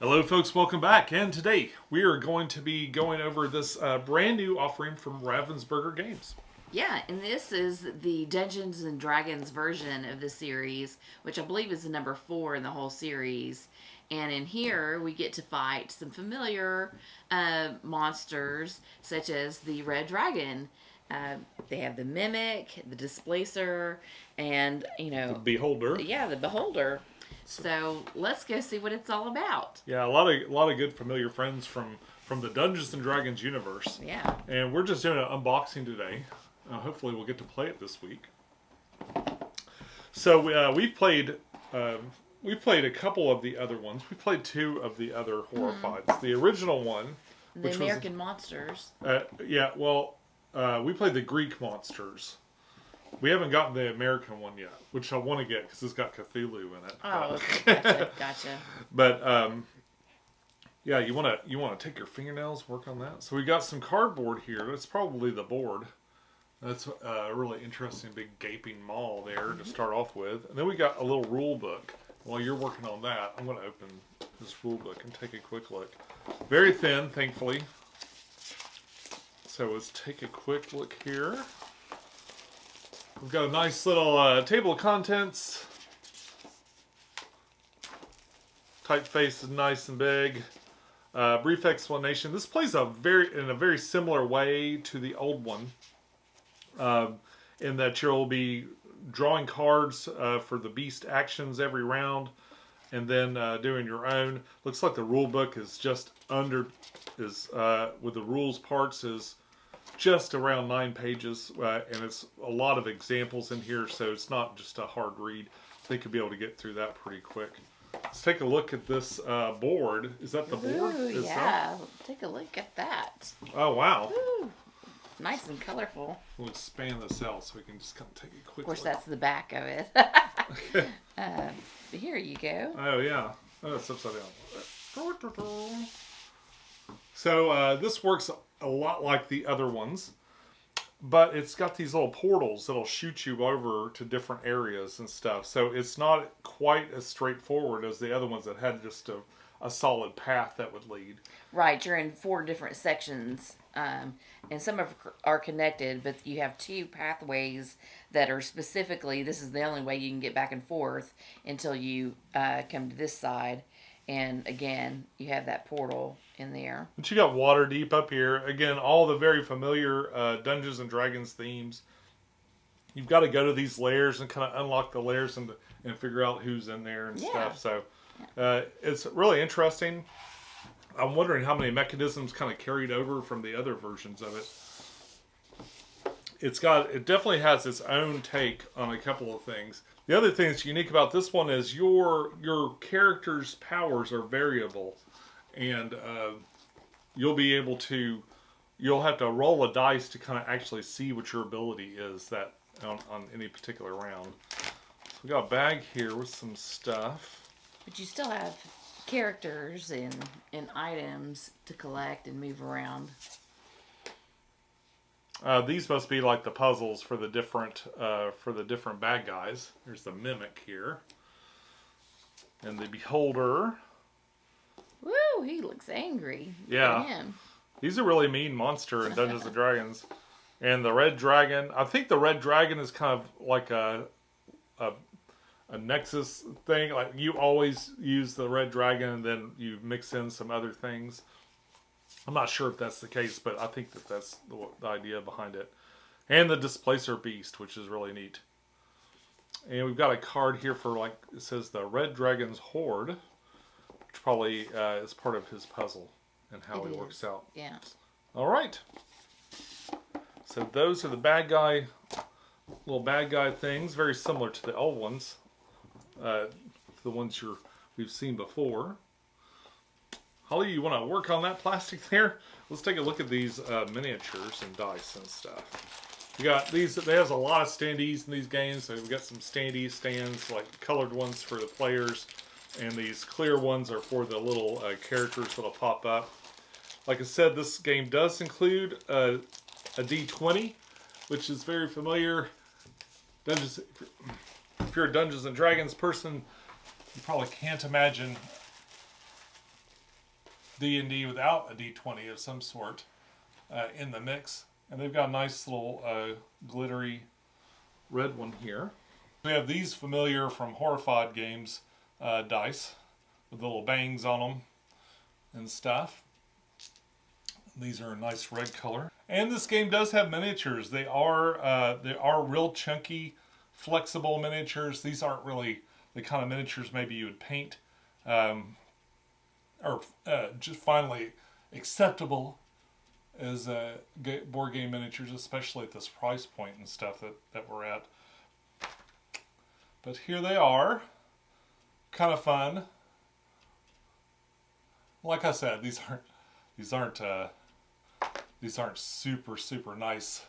Hello folks, welcome back, and today we are going to be going over this brand new offering from Ravensburger Games. Yeah, and this is the Dungeons and Dragons version of the series, which I believe is the number 4 in the whole series. And in here, we get to fight some familiar monsters, such as the Red Dragon. They have the Mimic, the Displacer, and, The Beholder. yeah, the Beholder. So let's go see what it's all about. Yeah, a lot of good familiar friends from the Dungeons and Dragons universe. Yeah. And we're just doing an unboxing today. Hopefully we'll get to play it this week. So we've played a couple of the other ones. We played 2 of the other Horrifieds. The original one, The American Monsters. We played the Greek monsters. We haven't gotten the American one yet, which I want to get because it's got Cthulhu in it. Oh, okay. Gotcha. But yeah, you want to take your fingernails, work on that. So we got some cardboard here. That's probably the board. That's a really interesting big gaping maw there to start off with. And then we got a little rule book. While you're working on that, I'm going to open this rule book and take a quick look. Very thin, thankfully. So let's take a quick look here. We've got a nice little table of contents. Typeface is nice and big. Brief explanation. This plays in a very similar way to the old one, in that you'll be drawing cards for the beast actions every round, and then doing your own. Looks like the rule book is with the rules parts is just around 9 pages, and it's a lot of examples in here, so it's not just a hard read. I think you'll be able to get through that pretty quick. Let's take a look at this board. Is that the board? Ooh, yeah. Take a look at that. Oh, wow. Ooh, nice and colorful. We'll expand this out so we can just kind of take a quick Of course, look. that's the back of it. Here you go. Oh, yeah. Oh, it's upside down. So this works a lot like the other ones, but it's got these little portals that'll shoot you over to different areas and stuff. So it's not quite as straightforward as the other ones that had just a solid path that would lead. Right, you're in 4 different sections, and some are connected, but you have 2 pathways that are specifically, this is the only way you can get back and forth until you come to this side. And again, you have that portal in there. But you got Waterdeep up here. Again, all the very familiar Dungeons and Dragons themes. You've got to go to these layers and kind of unlock the layers and figure out who's in there and stuff. So it's really interesting. I'm wondering how many mechanisms kind of carried over from the other versions of it. It definitely has its own take on a couple of things. The other thing that's unique about this one is your character's powers are variable, and you'll have to roll a dice to kind of actually see what your ability is that on any particular round. So we got a bag here with some stuff. But you still have characters and items to collect and move around. These must be like the puzzles for the different bad guys. There's the Mimic here, and the Beholder. Woo! He looks angry. Yeah, he's a really mean monster in Dungeons and Dragons. And the Red Dragon. I think the Red Dragon is kind of like a nexus thing. Like you always use the Red Dragon, and then you mix in some other things. I'm not sure if that's the case, but I think that's the idea behind it. And the Displacer Beast, which is really neat. And we've got a card here for, it says the Red Dragon's Horde, which probably is part of his puzzle and how he works out. Yeah. All right. So those are the little bad guy things, very similar to the old ones, the ones we've seen before. Holly, you want to work on that plastic there? Let's take a look at these miniatures and dice and stuff. We got these. There's a lot of standees in these games. So we've got some standee stands, like colored ones for the players, and these clear ones are for the little characters that'll pop up. Like I said, this game does include a D20, which is very familiar. If you're a Dungeons and Dragons person, you probably can't imagine D&D without a D20 of some sort in the mix. And they've got a nice little glittery red one here. We have these familiar from Horrifed games dice with little bangs on them and stuff. These are a nice red color. And this game does have miniatures. They are real chunky, flexible miniatures. These aren't really the kind of miniatures maybe you would paint or just finally acceptable as board game miniatures, especially at this price point and stuff that we're at. But here they are. Kind of fun. Like I said, these aren't super nice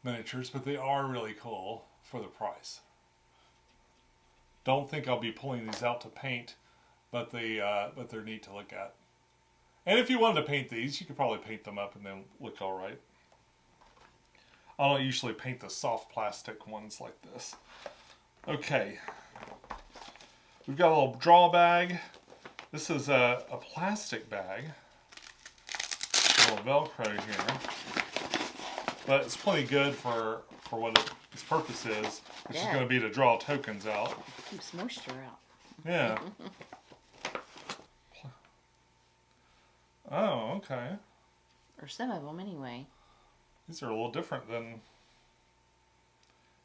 miniatures, but they are really cool for the price. Don't think I'll be pulling these out to paint, but they're neat to look at. And if you wanted to paint these, you could probably paint them up and then look all right. I don't usually paint the soft plastic ones like this. Okay, we've got a little draw bag. This is a plastic bag. A little Velcro here, but it's plenty good for what its purpose is, which is going to be to draw tokens out. Keeps moisture out. Yeah. Oh, okay. Or some of them, anyway. These are a little different than.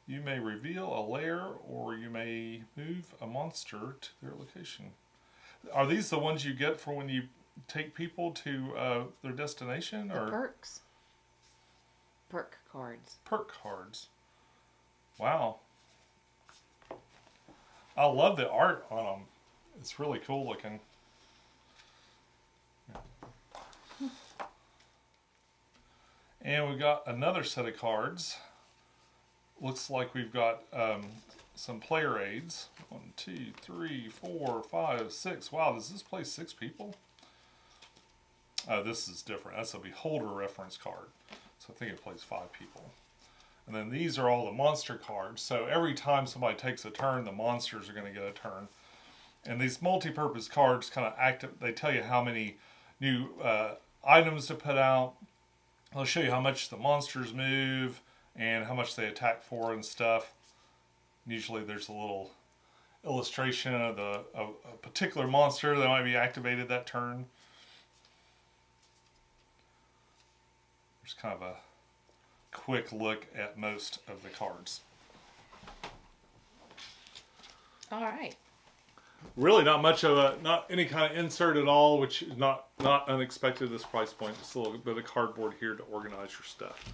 You may reveal a lair, or you may move a monster to their location. Are these the ones you get for when you take people to their destination? The or perks. Perk cards. Perk cards. Wow. I love the art on them. It's really cool looking. And we got another set of cards. Looks like we've got some player aids. 1, 2, 3, 4, 5, 6. Wow, does this play 6 people? This is different. That's a beholder reference card. So I think it plays 5 people. And then these are all the monster cards. So every time somebody takes a turn, the monsters are going to get a turn. And these multi-purpose cards kind of active. They tell you how many new items to put out. They'll show you how much the monsters move and how much they attack for and stuff. Usually there's a little illustration of a particular monster that might be activated that turn. There's kind of a quick look at most of the cards. All right. Really not much of not any kind of insert at all, which is not unexpected at this price point. Just a little bit of cardboard here to organize your stuff.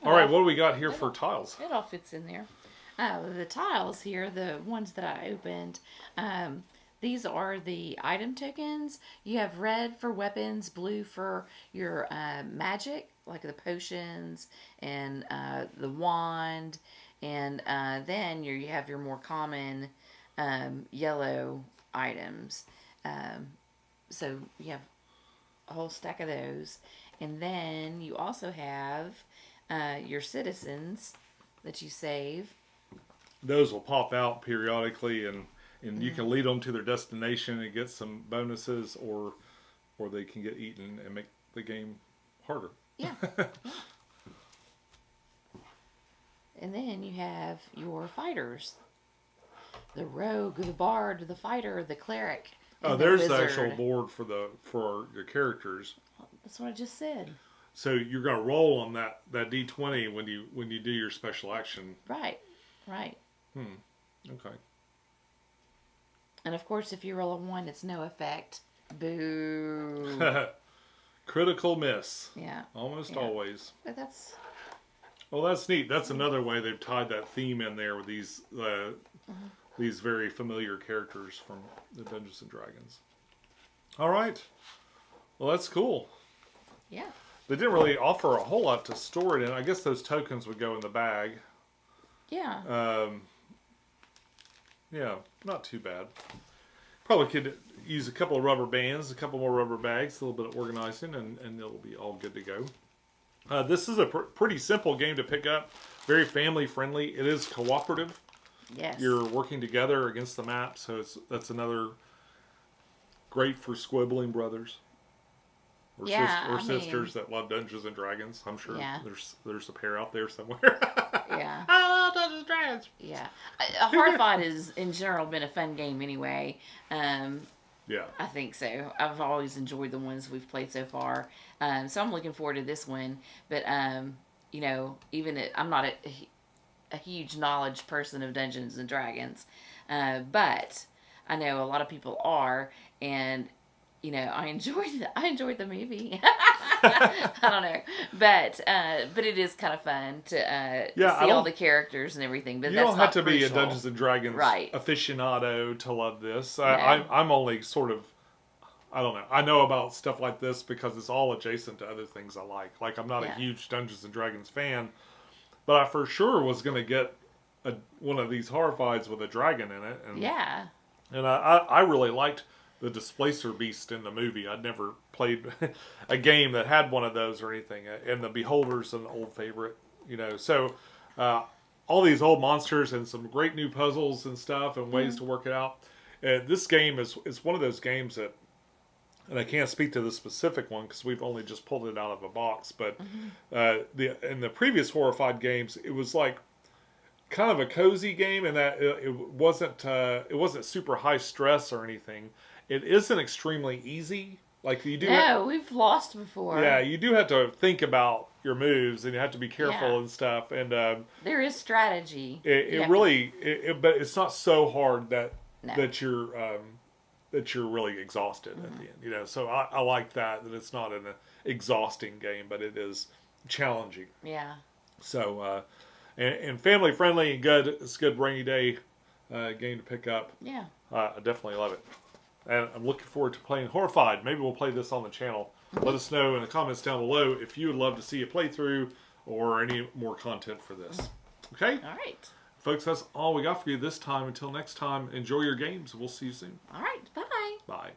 All right, what do we got here for tiles? It all fits in there. The tiles here, the ones that I opened, these are the item tokens. You have red for weapons, blue for your magic, like the potions and the wand, and then you have your more common yellow items. So you have a whole stack of those. And then you also have your citizens that you save. Those will pop out periodically, and you can lead them to their destination and get some bonuses, or they can get eaten and make the game harder. Yeah. And then you have your fighters. The rogue, the bard, the fighter, the cleric. Oh, there's the actual board for your characters. That's what I just said. So you're going to roll on that D20 when you do your special action. Right. Okay. And of course, if you roll a 1, it's no effect. Boo. Critical miss. Yeah. Almost always. But that's... Well, that's neat. That's another way they've tied that theme in there with these very familiar characters from the Dungeons and Dragons. All right. Well, that's cool. Yeah. They didn't really offer a whole lot to store it in. I guess those tokens would go in the bag. Yeah. Yeah, not too bad. Probably could use a couple of rubber bands, a couple more rubber bags, a little bit of organizing, and it'll be all good to go. This is a pretty simple game to pick up. Very family friendly. It is cooperative. Yes. You're working together against the map, so that's another great for squibbling brothers. or, Yeah, or I sisters that love Dungeons and Dragons. I'm sure Yeah. there's a pair out there somewhere. Yeah. I love Dungeons and Dragons. Yeah. Horrifed has, in general, been a fun game anyway. Yeah. I think so. I've always enjoyed the ones we've played so far. So I'm looking forward to this one. But, you know, I'm not a huge knowledge person of Dungeons and Dragons. But I know a lot of people are. And, you know, I enjoyed the movie. I don't know, but it is kind of fun to see all the characters and everything. But you that's don't have not to crucial. be a Dungeons and Dragons aficionado to love this. I'm only sort of, I don't know. I know about stuff like this because it's all adjacent to other things I like. Like, I'm not a huge Dungeons and Dragons fan, but I for sure was going to get one of these Horrifieds with a dragon in it. And, and I really liked the Displacer Beast in the movie. I'd never played a game that had one of those or anything. And the Beholder's an old favorite, you know. So all these old monsters and some great new puzzles and stuff and ways to work it out. This game is one of those games that, and I can't speak to the specific one because we've only just pulled it out of a box, but in the previous Horrified games, it was like kind of a cozy game in that it wasn't super high stress or anything. It isn't extremely easy. Like you do. No, we've lost before. Yeah, you do have to think about your moves and you have to be careful and stuff. And there is strategy. It really, but it's not so hard that you're really exhausted at the end. You know, so I like that it's not an exhausting game, but it is challenging. Yeah. So and family friendly and good. It's a good rainy day game to pick up. Yeah. I definitely love it. And I'm looking forward to playing Horrified. Maybe we'll play this on the channel. Let us know in the comments down below if you would love to see a playthrough or any more content for this. Okay? All right. Folks, that's all we got for you this time. Until next time, enjoy your games. We'll see you soon. All right. Bye. Bye.